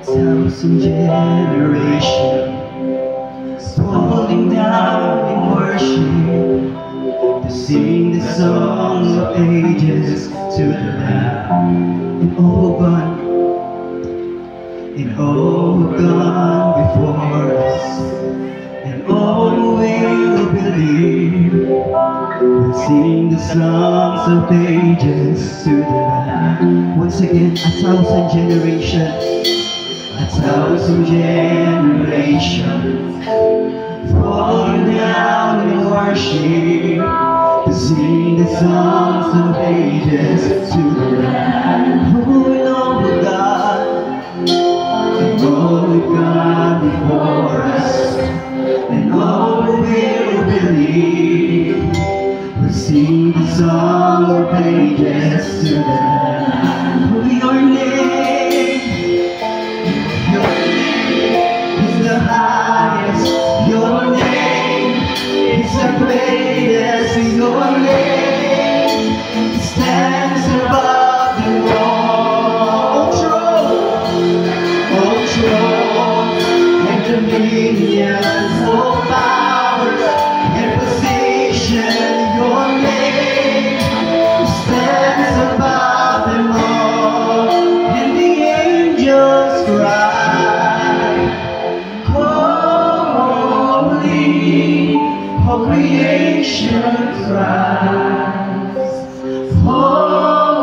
Thousand generations falling down in worship to sing the song of ages to the Lamb. And all gone before us, and all will believe. We'll sing the songs of ages to the Lamb. Once again, 1,000 generations. 1,000 generations falling down in worship to sing the songs of ages to the Lamb. Who will God, and all God before us, and all will believe. We'll sing the song of ages to the Lamb. Your name is the highest. Your name is the greatest. Your name stands above them all. All throne and dominions, all powers and position. Your name stands above them all, and the angels cry, holy, all creation cries, holy.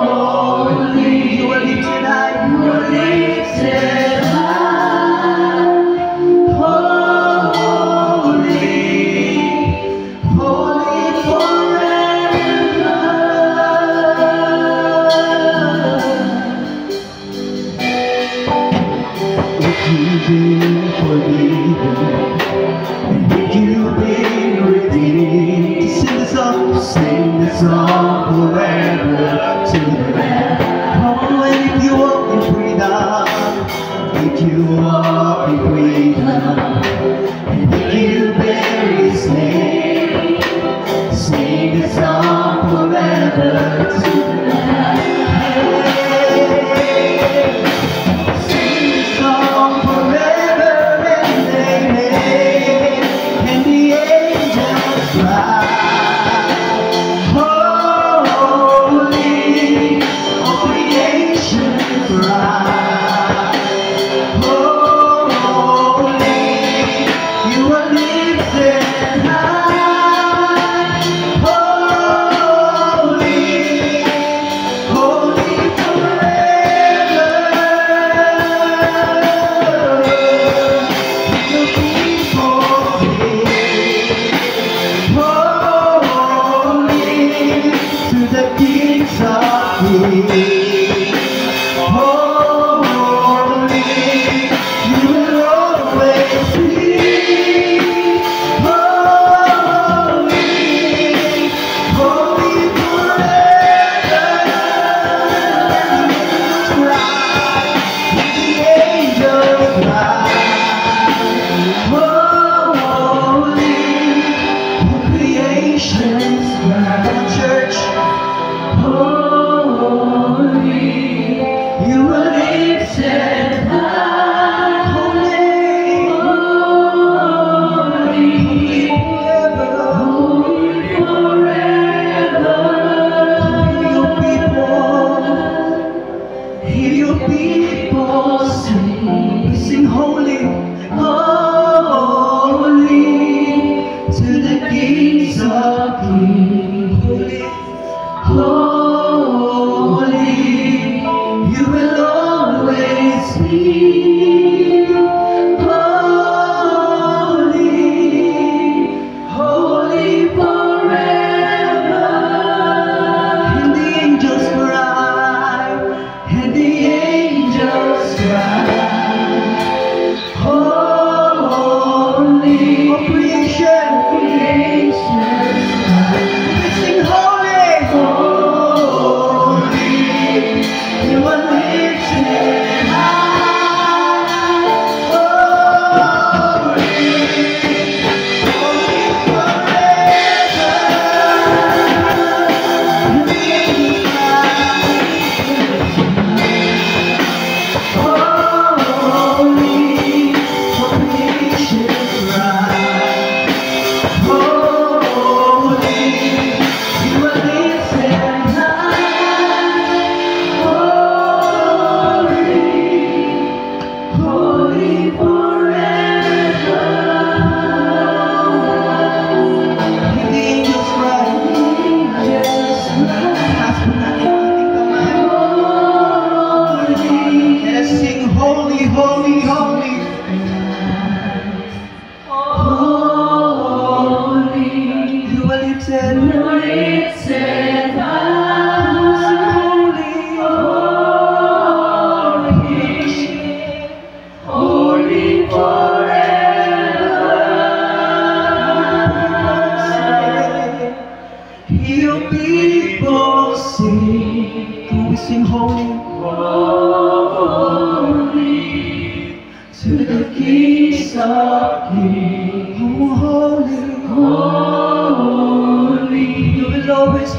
You are lifted high, you are lifted high, holy, holy forever. If you've been forgiven, and if you've been redeemed, sing the song forever to the Lamb. Oh, and if you walk in freedom, if you walk in freedom, and if you bear His name, sing the song forever to the Lamb. Sing the song forever. We sing holy, holy, to the King of Kings. oh, holy, Holy, you will always